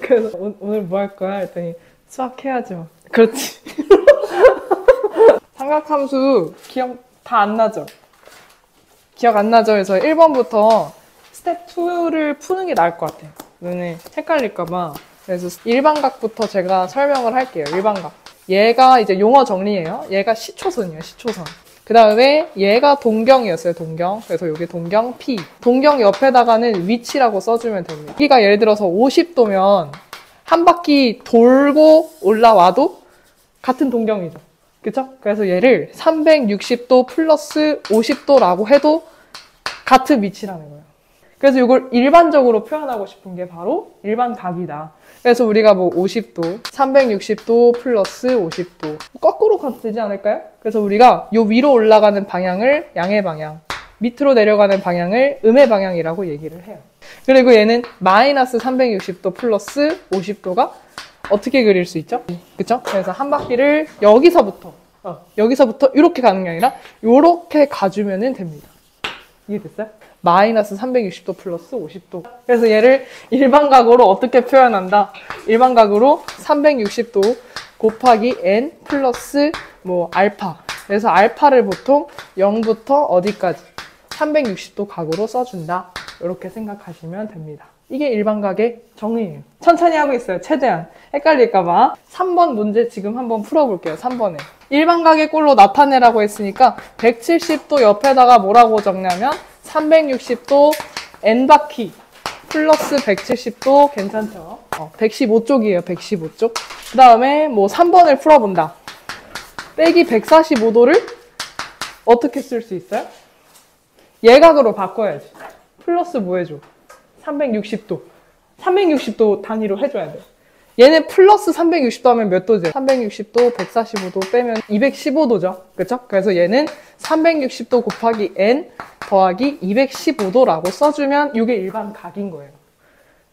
그래서 오늘 뭐 할 거야? 했더니 수학 해야죠. 그렇지. 삼각함수 기억 다 안 나죠? 기억 안 나죠? 그래서 1번부터 스텝 2를 푸는 게 나을 것 같아요. 눈에 헷갈릴까봐. 그래서 일반각부터 제가 설명을 할게요. 일반각. 얘가 이제 용어 정리예요. 얘가 시초선이에요. 시초선. 그 다음에 얘가 동경이었어요. 동경. 그래서 여기 동경 P. 동경 옆에다가는 위치라고 써주면 됩니다. 여기가 예를 들어서 50도면 한 바퀴 돌고 올라와도 같은 동경이죠. 그쵸? 그래서 얘를 360도 플러스 50도라고 해도 같은 위치라는 거예요. 그래서 이걸 일반적으로 표현하고 싶은 게 바로 일반각이다. 그래서 우리가 뭐 50도, 360도 플러스 50도 거꾸로 가도 되지 않을까요? 그래서 우리가 요 위로 올라가는 방향을 양의 방향, 밑으로 내려가는 방향을 음의 방향이라고 얘기를 해요. 그리고 얘는 마이너스 360도 플러스 50도가 어떻게 그릴 수 있죠? 그쵸? 그래서 한 바퀴를 여기서부터 이렇게 가는 게 아니라 이렇게 가주면 됩니다. 이해됐어요? 마이너스 360도 플러스 50도. 그래서 얘를 일반각으로 어떻게 표현한다? 일반각으로 360도 곱하기 n 플러스 뭐 알파. 그래서 알파를 보통 0부터 어디까지? 360도 각으로 써준다. 이렇게 생각하시면 됩니다. 이게 일반각의 정의예요. 천천히 하고 있어요. 최대한. 헷갈릴까봐. 3번 문제 지금 한번 풀어볼게요. 3번에. 일반각의 꼴로 나타내라고 했으니까 170도 옆에다가 뭐라고 적냐면 360도 n바퀴 플러스 170도 괜찮죠? 115쪽이에요. 115쪽. 그 다음에 뭐 3번을 풀어본다. 빼기 145도를 어떻게 쓸 수 있어요? 예각으로 바꿔야지. 플러스 뭐 해줘? 360도. 360도 단위로 해줘야 돼. 얘는 플러스 360도 하면 몇 도죠? 360도, 145도 빼면 215도죠. 그쵸? 그래서 얘는 360도 곱하기 n 더하기 215도라고 써주면 이게 일반 각인 거예요.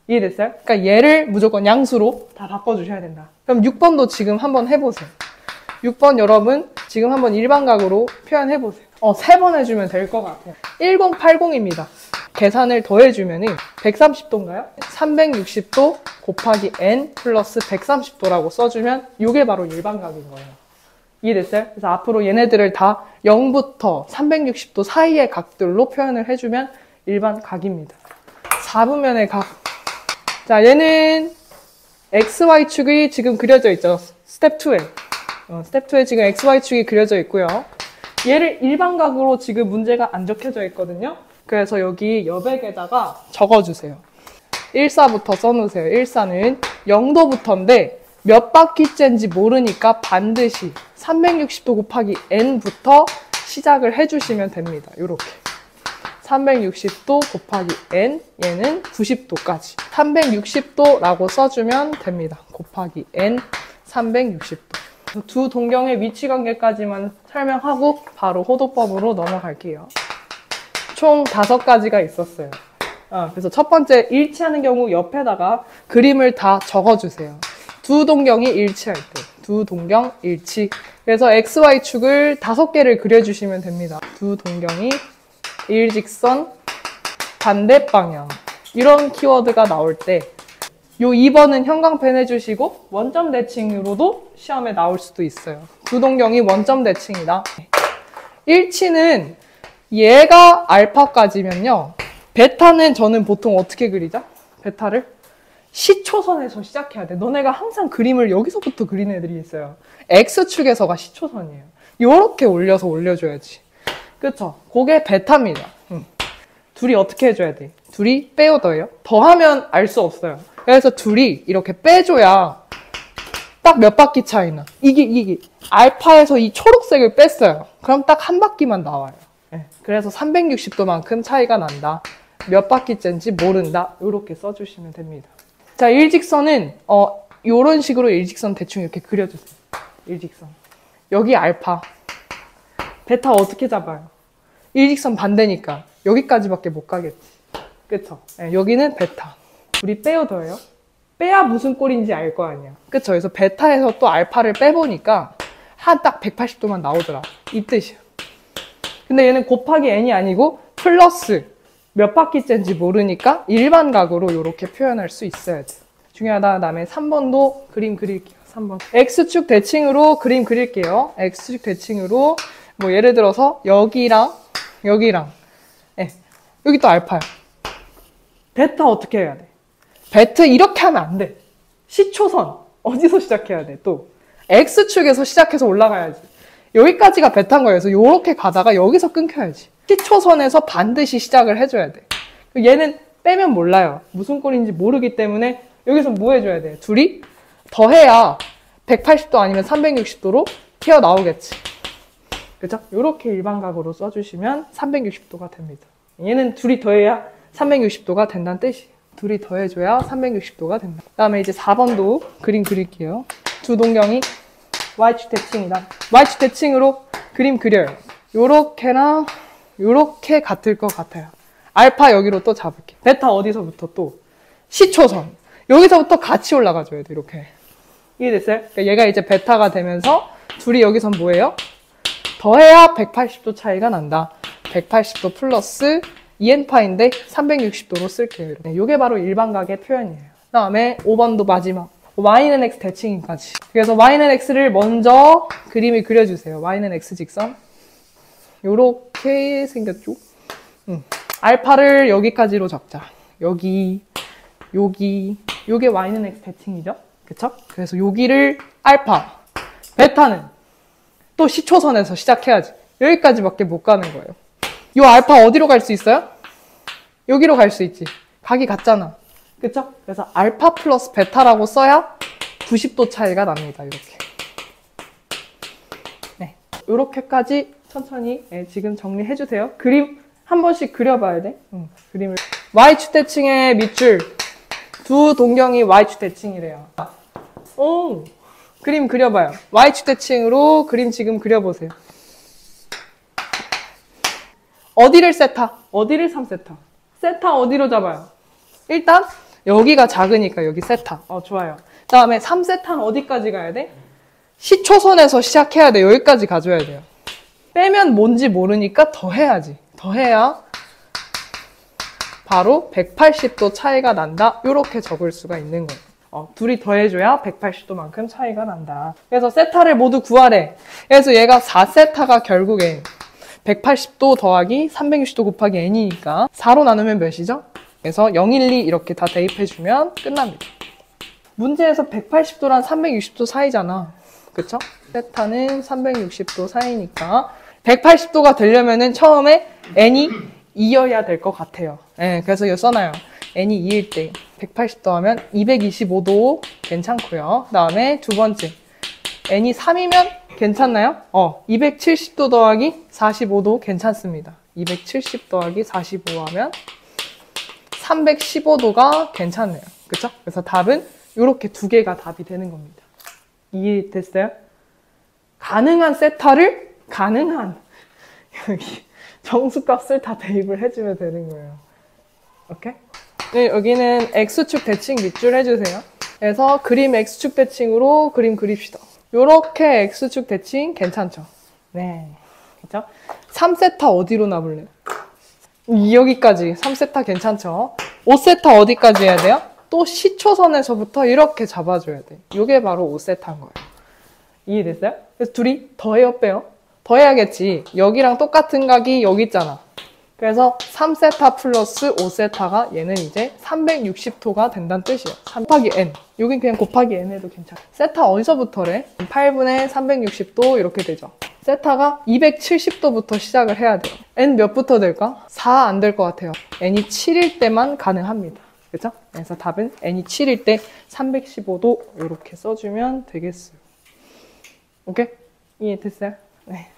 이해됐어요? 그러니까 얘를 무조건 양수로 다 바꿔주셔야 된다. 그럼 6번도 지금 한번 해보세요. 6번 여러분 지금 한번 일반각으로 표현해보세요. 3번 해주면 될 것 같아요. 1080입니다. 계산을 더해주면 130도인가요? 360도 곱하기 n 플러스 130도라고 써주면 이게 바로 일반각인 거예요. 이해됐어요? 그래서 앞으로 얘네들을 다 0부터 360도 사이의 각들로 표현을 해주면 일반각입니다. 4분면의 각. 자, 얘는 XY축이 지금 그려져 있죠. 스텝 2에. 스텝 2에 지금 XY축이 그려져 있고요. 얘를 일반각으로 지금 문제가 안 적혀져 있거든요. 그래서 여기 여백에다가 적어주세요. 1사부터 써놓으세요. 1사는 0도부터인데 몇 바퀴째인지 모르니까 반드시 360도 곱하기 n부터 시작을 해주시면 됩니다. 이렇게 360도 곱하기 n, 얘는 90도까지 360도라고 써주면 됩니다. 곱하기 n 360도. 두 동경의 위치 관계까지만 설명하고 바로 호도법으로 넘어갈게요. 총 5가지가 있었어요. 그래서 첫 번째, 일치하는 경우 옆에다가 그림을 다 적어주세요. 두 동경이 일치할 때. 두 동경 일치. 그래서 XY축을 5개를 그려주시면 됩니다. 두 동경이 일직선 반대 방향. 이런 키워드가 나올 때 요 2번은 형광펜 해주시고 원점 대칭으로도 시험에 나올 수도 있어요. 두 동경이 원점 대칭이다. 일치는 얘가 알파까지면요. 베타는 저는 보통 어떻게 그리죠? 베타를 시초선에서 시작해야 돼. 너네가 항상 그림을 여기서부터 그리는 애들이 있어요. X축에서가 시초선이에요. 요렇게 올려서 올려줘야지. 그쵸? 그게 베타입니다. 둘이 어떻게 해줘야 돼? 둘이 빼요, 더해요? 더하면 알 수 없어요. 그래서 둘이 이렇게 빼줘야 딱 몇 바퀴 차이나. 이게 알파에서 이 초록색을 뺐어요. 그럼 딱 한 바퀴만 나와요. 네. 그래서 360도만큼 차이가 난다. 몇 바퀴째인지 모른다. 이렇게 써주시면 됩니다. 자, 일직선은 요런 식으로 일직선 대충 이렇게 그려주세요. 일직선. 여기 알파. 베타 어떻게 잡아요? 일직선 반대니까 여기까지밖에 못 가겠지. 그쵸? 네, 여기는 베타. 우리 빼요, 더해요? 빼야 무슨 꼴인지 알 거 아니야. 그쵸? 그래서 베타에서 또 알파를 빼보니까 한 딱 180도만 나오더라. 이 뜻이야. 근데 얘는 곱하기 n이 아니고 플러스 몇 바퀴째인지 모르니까 일반각으로 이렇게 표현할 수 있어야 돼요. 중요하다. 다음에 3번도 그림 그릴게요. 3번. X축 대칭으로 그림 그릴게요. X축 대칭으로 뭐 예를 들어서 여기랑 네. 여기 또 알파야. 베타 어떻게 해야 돼? 베타 이렇게 하면 안 돼. 시초선 어디서 시작해야 돼? 또 X축에서 시작해서 올라가야지. 여기까지가 베타인 거예요. 그래서 이렇게 가다가 여기서 끊겨야지. 시초선에서 반드시 시작을 해줘야 돼. 얘는 빼면 몰라요. 무슨 꼴인지 모르기 때문에 여기서 뭐 해줘야 돼? 둘이 더해야 180도 아니면 360도로 튀어나오겠지. 그죠? 이렇게 일반각으로 써주시면 360도가 됩니다. 얘는 둘이 더해야 360도가 된다는 뜻이에요. 둘이 더해줘야 360도가 된다. 그 다음에 이제 4번도 그림 그릴게요. 두 동경이 Y축 대칭이다. Y축 대칭으로 그림 그려요. 요렇게랑 요렇게 같을 것 같아요. 알파 여기로 또 잡을게. 베타 어디서부터 또? 시초선. 여기서부터 같이 올라가줘야 돼, 이렇게. 이해됐어요? 그러니까 얘가 이제 베타가 되면서 둘이 여기선 뭐예요? 더해야 180도 차이가 난다. 180도 플러스 2n파인데 360도로 쓸게요. 네, 이게 바로 일반각의 표현이에요. 그 다음에 5번도 마지막. y는 x 대칭인까지. 그래서 y는 x를 먼저 그림을 그려주세요. y는 x 직선. 요렇게 생겼죠? 알파를 여기까지로 적자. 여기, 요게 y는 x 대칭이죠? 그쵸? 그래서 여기를 알파, 베타는 또 시초선에서 시작해야지. 여기까지밖에 못 가는 거예요. 요 알파 어디로 갈 수 있어요? 여기로 갈 수 있지. 각이 같잖아. 그쵸? 그래서 알파 플러스 베타라고 써야 90도 차이가 납니다. 이렇게. 네. 요렇게까지 천천히 지금 정리해주세요. 그림 한 번씩 그려봐야 돼. 그림을. Y축 대칭의 밑줄. 두 동경이 Y축 대칭이래요. 오! 그림 그려봐요. Y축 대칭으로 그림 지금 그려보세요. 어디를 세타? 어디를 3세타? 세타 어디로 잡아요? 일단 여기가 작으니까 여기 세타. 좋아요. 그 다음에 3세타는 어디까지 가야 돼? 시초선에서 시작해야 돼. 여기까지 가줘야 돼요. 빼면 뭔지 모르니까 더해야지. 더해야 바로 180도 차이가 난다. 이렇게 적을 수가 있는 거예요. 둘이 더해줘야 180도만큼 차이가 난다. 그래서 세타를 모두 구하래. 그래서 얘가 4세타가 결국에 180도 더하기 360도 곱하기 n이니까 4로 나누면 몇이죠? 그래서 0, 1, 2 이렇게 다 대입해주면 끝납니다. 문제에서 180도랑 360도 사이잖아. 그쵸? 세타는 360도 사이니까 180도가 되려면은 처음에 n이 2여야 될 것 같아요. 네, 그래서 이거 써놔요. n이 2일 때 180도 하면 225도 괜찮고요. 그 다음에 두 번째 n이 3이면 괜찮나요? 270도 더하기 45도 괜찮습니다. 270 더하기 45 하면 315도가 괜찮네요. 그쵸? 그래서 답은 이렇게 두 개가 답이 되는 겁니다. 이해됐어요? 가능한 세타를 가능한 여기 정수값을 다 대입을 해주면 되는 거예요. 오케이? 네, 여기는 X축 대칭 밑줄 해주세요. 그래서 그림 X축 대칭으로 그림 그립시다. 요렇게 X축 대칭 괜찮죠? 네. 그죠? 3세타 어디로 놔볼래요? 여기까지 3세타 괜찮죠? 5세타 어디까지 해야 돼요? 또 시초선에서부터 이렇게 잡아줘야 돼. 이게 바로 5세타인 거예요. 이해됐어요? 그래서 둘이 더해요, 빼요? 더해야겠지. 여기랑 똑같은 각이 여기 있잖아. 그래서 3세타 플러스 5세타가 얘는 이제 360도가 된다는 뜻이에요. 3 곱하기 n. 여긴 그냥 곱하기 n 해도 괜찮아. 세타 어디서부터래? 8분의 360도 이렇게 되죠. 세타가 270도부터 시작을 해야 돼요. n 몇부터 될까? 4 안 될 것 같아요. n이 7일 때만 가능합니다. 그죠? 그래서 답은 n이 7일 때 315도 이렇게 써주면 되겠어요. 오케이? 이해됐어요? 네.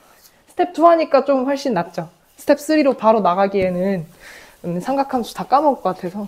스텝 2 하니까 좀 훨씬 낫죠? 스텝 3로 바로 나가기에는 삼각함수 다 까먹을 것 같아서